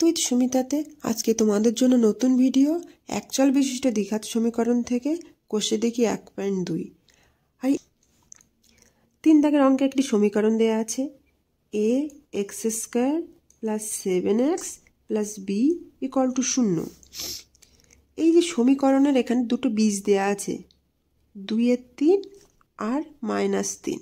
Math with সুমিতাতে আজকে তোমাদের জন্য নতুন ভিডিও একচল বিশিষ্ট দ্বিঘাত সমীকরণ থেকে কষে দেখি 1.2। আর 3 দাগের অঙ্কে একটি সমীকরণ দেয়া আছে ax² + 7x + b = 0। এই যে সমীকরণের এখানে দুটো বীজ দেয়া আছে 2-3 আর -3।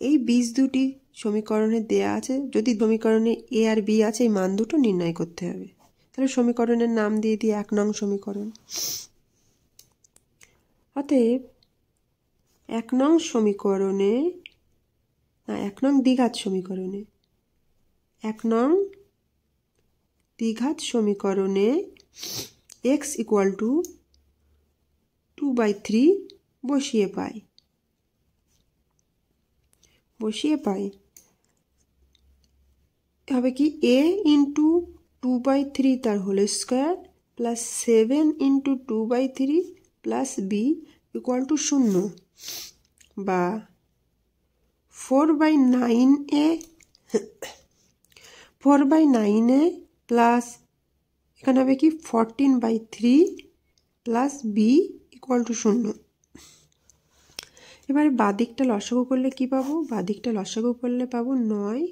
এই বীজ দুটি সমীকরণে দেয়া আছে, যদি সমীকরণে a আর b আছে এই মান দুটো নির্ণয় করতে হবে। তাহলে সমীকরণের নাম দিয়ে দিই 1 নং সমীকরণ। অতএব 1 নং সমীকরণে 1 নং দ্বিঘাত সমীকরণে 1 নং দ্বিঘাত সমীকরণে x = 2/3 বসিয়ে পাই হবে কি a × 2/3 তার whole square plus 7 × 2/3 plus b = 0 বা 4/9a প্লাস এখানে হবে কি 14/3 প্লাস b = 0। এবারে বাদিকটা লসাগু করলে কি পাবো? বাদিকটা লসাগু করলে পাবো 9,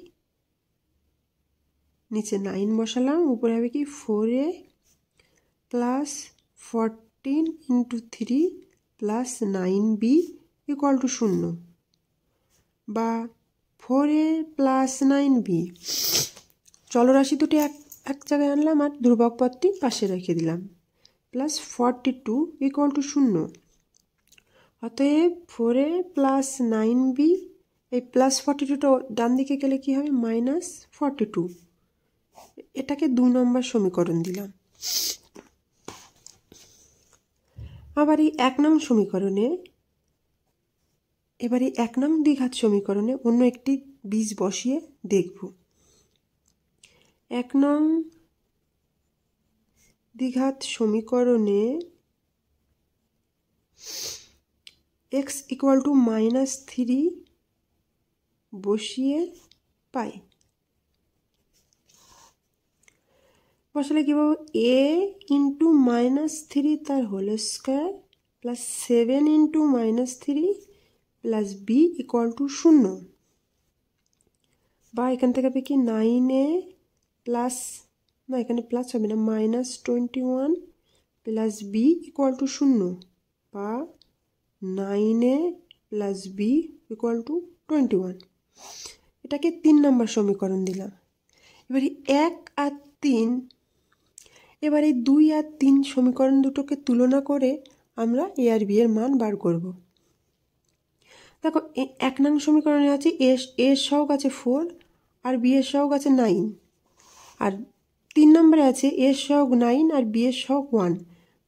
নিচে 9 বসালাম, উপরে হবে কি 4a প্লাস 14 × 3 প্লাস 9b = 0 বা 4a প্লাস 9b। চলরাশি দুটি এক জায়গায় আনলাম আর ধ্রুবক পদটি পাশে রেখে দিলাম, প্লাস 42 = 0। অতএব 4a প্লাস 9b, এই প্লাস 42টা ডান দিকে গেলে কি হবে? -42। এটাকে 2 নম্বর সমীকরণ দিলাম। আবার এই 1 নং সমীকরণে, এবারে 1 নং দ্বিঘাত সমীকরণে অন্য একটি বীজ বসিয়ে দেখব। 1 নং দ্বিঘাত সমীকরণে x = -3 বসিয়ে পাই। বসালে কি পাবো? a × -3 তার whole square plus 7 × -3 plus b = 0 বা এখান থেকে হবে কি 9a প্লাস, না এখানে প্লাস হবে না, -21 প্লাস b = 0 বা 9a প্লাস b = 21। এটাকে 3 নম্বর সমীকরণ দিলাম। এবারে 1 আর 3, এবার এই 2 আর 3 সমীকরণ দুটোকে তুলনা করে আমরা a আর b এর মান বার করব। দেখো 1 নং সমীকরণে আছে a এর সহগ আছে 4 আর b এর সহগ আছে 9, আর 3 নম্বরে আছে a এর সহগ 9 আর b এর সহগ 1।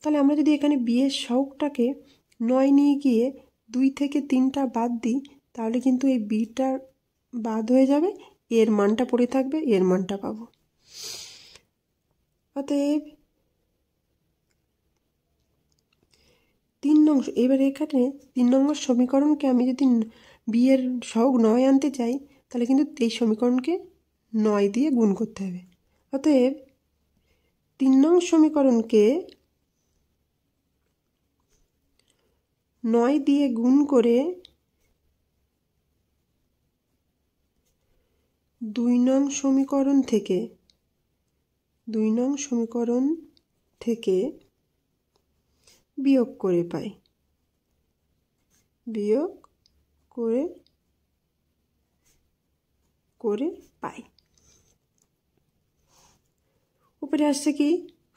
তাহলে আমরা যদি এখানে b এর সহগটাকে 9 নিয়ে গিয়ে 2 থেকে 3টা বাদ দিই, তাহলে কিন্তু এই bটা বাদ হয়ে যাবে, এর মানটা পড়ে থাকবে, এর মানটা পাবো। অতএব 3 নং, এবার এখানে 3 নম্বর সমীকরণকে আমি যদি b এর সহগ 9 আনতে চাই, তাহলে কিন্তু এই সমীকরণকে 9 দিয়ে গুণ করতে হবে। অতএব 3 নং সমীকরণকে 9 দিয়ে গুণ করে 2 নং সমীকরণ থেকে বিয়োগ করে পাই। উপরে আসছে কি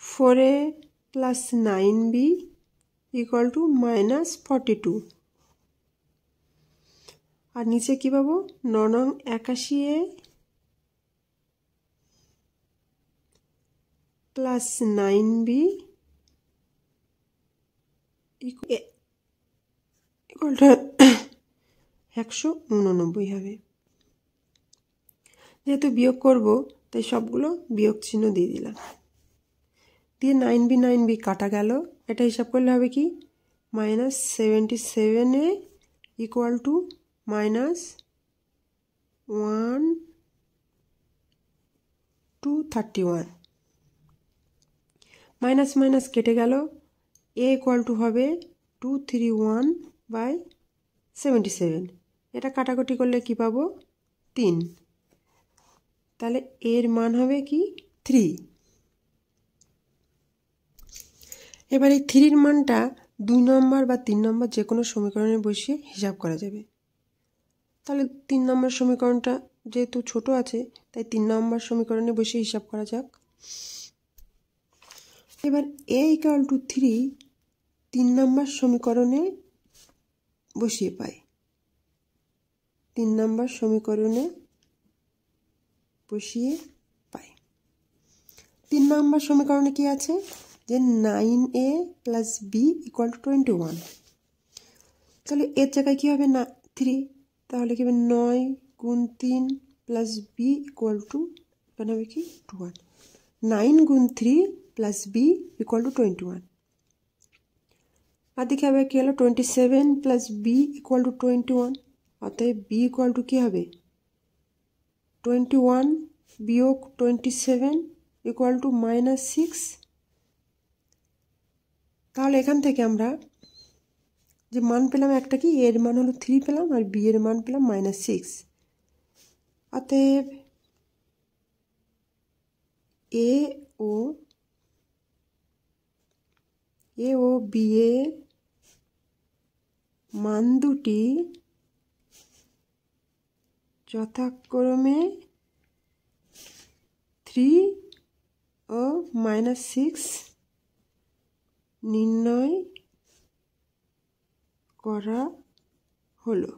4a প্লাস 9b = -42, আর নিচে কি পাবো? 9 নং 81a প্লাস 9b = 189 হবে। যেহেতু বিয়োগ করব তাই সবগুলো বিয়োগ চিহ্ন দিয়ে দিলাম, দিয়ে 9b কাটা গেল। এটা হিসাব করলে হবে কি -77a = -1 to 31। মাইনাস মাইনাস কেটে গেল, এ ইকুয়াল টু হবে 231/77। এটা কাটাকুটি করলে কি পাবো? 3। তাহলে এর মান হবে কি? 3। এবার এই 3-র মানটা 2 নম্বর বা 3 নম্বর যে কোনো সমীকরণে বসিয়ে হিসাব করা যাবে। তাহলে 3 নম্বর সমীকরণটা যেহেতু ছোট আছে, তাই 3 নম্বর সমীকরণে বসিয়ে হিসাব করা যাক। এবার a ইকুয়াল টু 3 3 নম্বর সমীকরণে বসিয়ে পাই। 3 নম্বর সমীকরণে বসিয়ে পাই। 3 নম্বর সমীকরণে কি আছে? যে 9a plus B equal to 21। তাহলে এর জায়গায় কী হবে? না 3, তাহলে কী হবে? 9 গুণ 3 প্লাস বি ইকুয়াল টু, এখানে হবে কি? 21। 9 গুণ 3 প্লাস বি ইকুয়াল টু 21। আর দিকে হবে কী হলো? 27 প্লাস বি ইকুয়াল টু 21। অতএব বি ইকুয়াল টু কী হবে? 21 বিয়োগ 27 ইকুয়াল টু -6। তাহলে এখান থেকে আমরা যে মান পেলাম একটা কি? এর মান হলো 3 পেলাম, আর বি এর মান পেলাম -6। অতএব এ ও বি এর মান দুটি যথাক্রমে 3 ও -6 নির্ণয় করা হলো।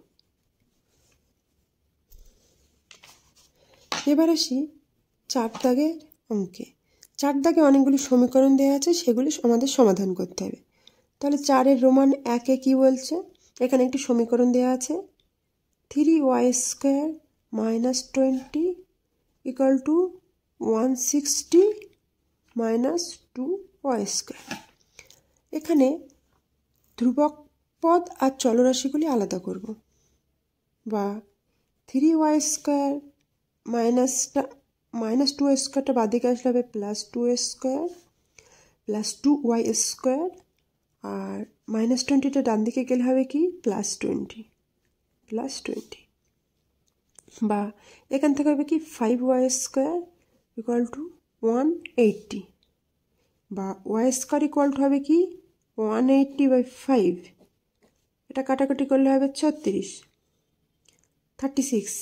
এবার আসি 4 দাগের অঙ্কে। 4 দাগে অনেকগুলি সমীকরণ দেওয়া আছে, সেগুলি আমাদের সমাধান করতে হবে। তাহলে 4-এর রোমান 1-এ কী বলছে? এখানে একটি সমীকরণ দেওয়া আছে, 3y² - 20 ইকুয়াল টু 160 - 2y²। এখানে ধ্রুবক পদ আর চলরাশিগুলি আলাদা করব। বা 3y² মাইনাস 2y² বাদ দিকে আসলে হবে +2y² প্লাস 2y², আর -20টা ডান দিকে গেলে হবে কি? +20। বা এখান থেকে হবে কি? 5y² equal to 180। বা y² ইকুয়াল টু হবে কি? 180/5। এটা কাটাকাটি করলে হবে 36।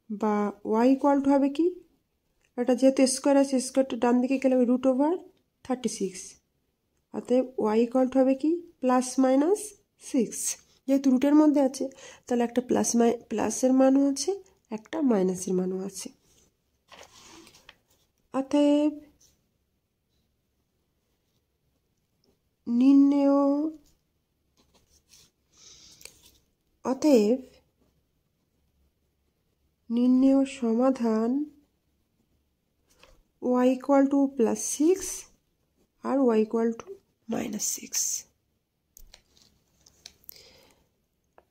বা y ইকুয়াল টু হবে কি? এটা যেহেতু স্কোয়ার আছে, স্কোয়ারটা ডান দিকে গেলে হবে √36। অতএব y ইকুয়াল টু হবে কি? +-6। যেহেতু রুটের মধ্যে আছে, তাহলে একটা প্লাসের মানও আছে, একটা মাইনাসের মানও আছে। অতএব নির্ণেয় সমাধান y ইকুয়াল টু +6 আর y ইকুয়াল টু -6।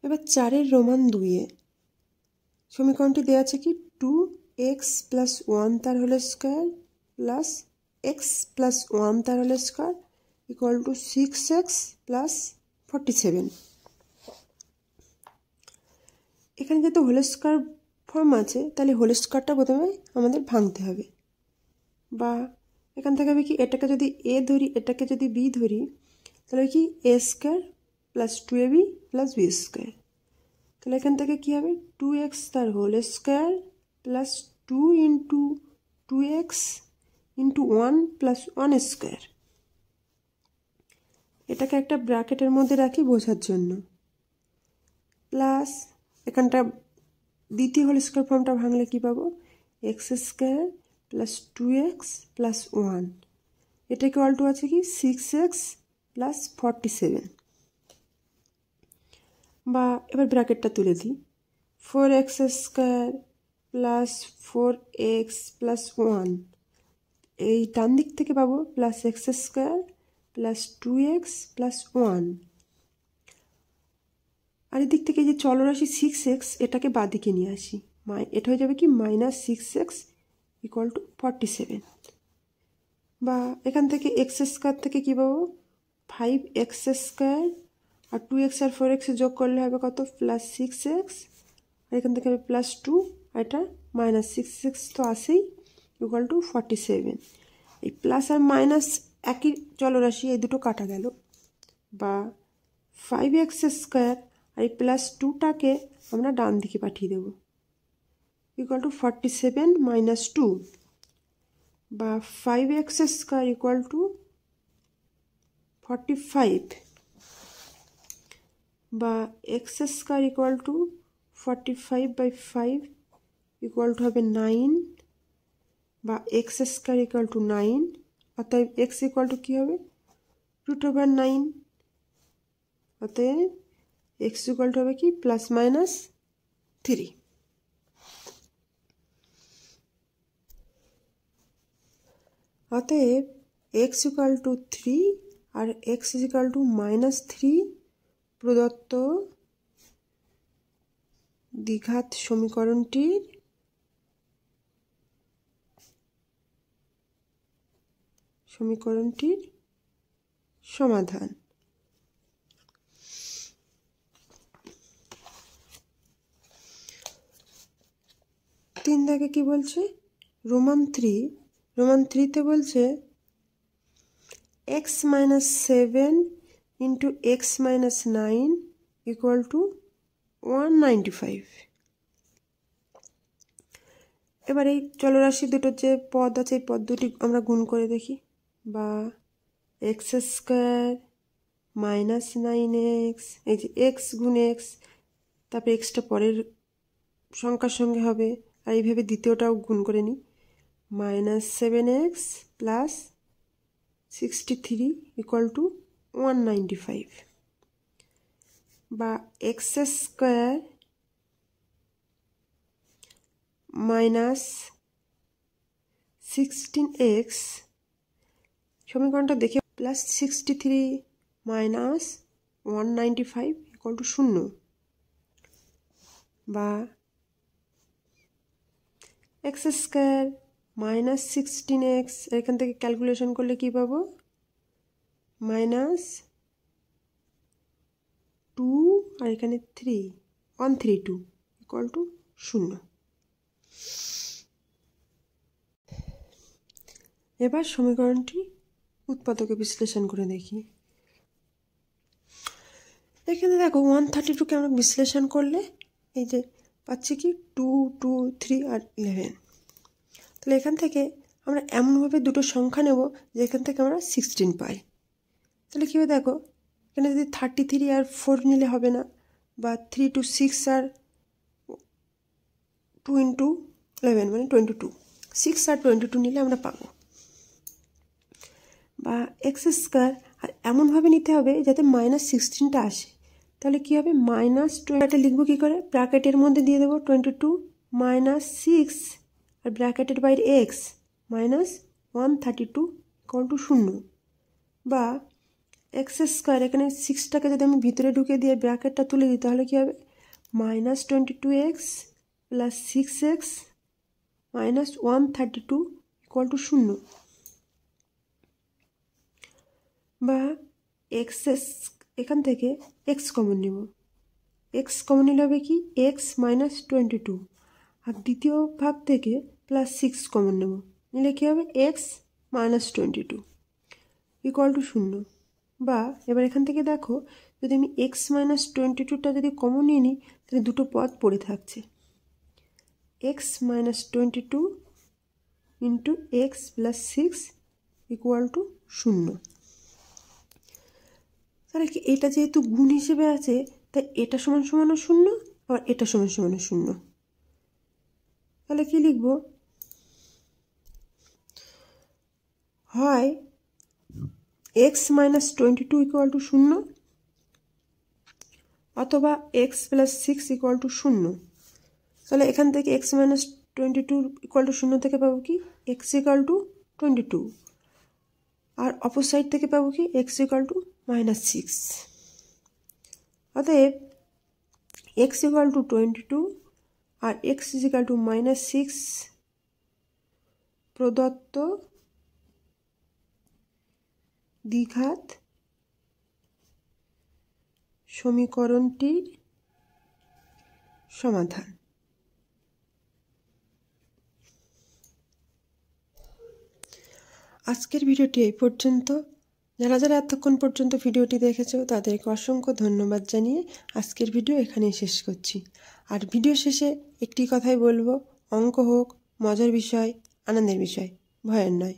এবার 4-এর রোমান 2-এ সমীকরণটি দেওয়া আছে কি? 2x + 1 তার হোল স্কোয়ার প্লাস x + 1 তার whole square equal to 6x + 47। এখানে যেহেতু হোল স্কোয়ার ফর্ম আছে, তাহলে হোল স্কোয়ারটা প্রথমে আমাদের ভাঙতে হবে। বা এখান থেকে হবে কি? এটাকে যদি a ধরি, এটাকে যদি b ধরি, তাহলে কি? a² + 2ab + b²। তাহলে এখান থেকে কি হবে? 2x তার হোল স্কোয়ার প্লাস 2 × 2x × 1 + 1²। এটাকে একটা ব্র্যাকেটের মধ্যে রাখি বোঝার জন্য। প্লাস এখানটা দ্বিতীয় হোল স্কোয়ার ফর্মটা ভাঙলে কি পাবো? x² + 2x + 1। এটাকে অল্টো আছে কি? 6x + 47। বা এবার ব্র্যাকেটটা তুলে দিই, 4x² + 4x + 1। এই ডান দিক থেকে পাবো +x² + 2x + 1। আর এদিক থেকে যে চলরাশি 6x, এটাকে বাদিকে নিয়ে আসি। এটা হয়ে যাবে কি? -6x equal to 47। বা এখান থেকে এক্স স্কোয়ার থেকে কী পাবো 5x স্কোয়ার আর 2x আর 4x যোগ করলে হবে কত প্লাস 6x আর এখান থেকে হবে প্লাস 2 আর এটা মাইনাস 6x তো আসেই ইকুয়াল টু 47। এই প্লাস আর মাইনাস একই চলরাশি এই দুটো কাটা গেল। বা 5x স্কোয়ার আর এই প্লাস 2টাকে আমরা ডান দিকে পাঠিয়ে দেব ইকুয়াল টু 47 মাইনাস 2। বা 5x স্কোয়ার ইকুয়াল টু 45। বা x square equal to 45/5 equal to হবে 9। বা x স্কোয়ার ইকুয়াল টু 9, অতএব x ইকুয়াল টু কী হবে √9। অতএব x ইকুয়াল টু হবে কি প্লাস মাইনাস 3। অতএব x ইকুয়াল টু 3 আর x ইকুয়াল টু -3 প্রদত্ত দ্বিঘাত সমীকরণটির সমাধান। 3 দাগে কি বলছে রোমান 3তে বলছে x - 7 × x - 9 ইকুয়াল টু 195। এবার এই চলরাশি দুটোর যে পদ আছে এই পদ দুটি আমরা গুণ করে দেখি। বা x স্কোয়ার মাইনাস 9x, এই যে x গুণ x, তারপরে এক্সটা পরের সংখ্যার সঙ্গে হবে আর এইভাবে দ্বিতীয়টাও গুণ করে নিই -7x প্লাস 63 ইকুয়াল টু 195। বা x স্কোয়ার মাইনাস 16x সমীকরণটা দেখে প্লাস 63 মাইনাস 195 ইকুয়াল টু 0। বা x স্কোয়ার মাইনাস 16x এখান থেকে ক্যালকুলেশন করলে কি পাবো -2 আর এখানে 132 ইকুয়াল টু 0। এবার সমীকরণটি উৎপাদকে বিশ্লেষণ করে দেখি। এখানে দেখো 132কে আমরা বিশ্লেষণ করলে এই যে পাচ্ছি কি 2, 2, 3 আর 11। তাহলে এখান থেকে আমরা এমনভাবে দুটো সংখ্যা নেব যে এখান থেকে আমরা 16 পাই। তাহলে কী হবে দেখো এখানে যদি 33 আর 4 নিলে হবে না, বা 3 to 6 আর 2 × 11 মানে 22, 6 আর 22 নিলে আমরা পাবো। বা এক্স স্কোয়ার আর এমনভাবে নিতে হবে যাতে -16টা আসে। তাহলে কী হবে -20 লিখবো কী করে ব্র্যাকেটের মধ্যে দিয়ে দেবো 22 -6 আর ব্র্যাকেটের বাইরে x -132 ইকুয়াল টু 0। বা এক্স স্কোয়ার এখানে 6টাকে যদি আমি ভিতরে ঢুকে দিয়ে ব্র্যাকেটটা তুলে দিই তাহলে কী হবে -22x plus 6x -132 equal to 0। বা এখান থেকে এক্স কমন নেব, এক্স কমন নিলে হবে কি x -22 আর দ্বিতীয় ভাগ থেকে +6 কমন নেব, নিলে কী হবে x -22 ইকুয়াল টু 0। বা এবার এখান থেকে দেখো যদি আমি x -22টা যদি কমন নিয়ে নিই তাহলে দুটো পদ পড়ে থাকছে x -22 × x + 6 ইকুয়াল টু 0। তাহলে কি এটা যেহেতু গুণ হিসেবে আছে তাই এটা সমান সমানও 0 আবার এটা সমান সমানও 0। তাহলে কি লিখব হয় x -22 ইকুয়াল টু 0 অথবা x + 6 ইকুয়াল টু 0। তাহলে এখান থেকে x -22 ইকুয়াল টু 0 থেকে পাবো কি x ইকুয়াল টু 22 আর অপর সাইড থেকে পাবো কি x ইকুয়াল টু -6। অতএব x ইকুয়াল টু 22 আর x ইকুয়াল টু -6 প্রদত্ত দ্বিঘাত সমীকরণটির সমাধান। আজকের ভিডিওটি এই পর্যন্ত। যারা যারা এতক্ষণ পর্যন্ত ভিডিওটি দেখেছো তাদেরকে অসংখ্য ধন্যবাদ জানিয়ে আজকের ভিডিও এখানেই শেষ করছি। আর ভিডিও শেষে একটি কথাই বলবো, অঙ্ক হোক মজার বিষয়, আনন্দের বিষয়, ভয়ের নয়।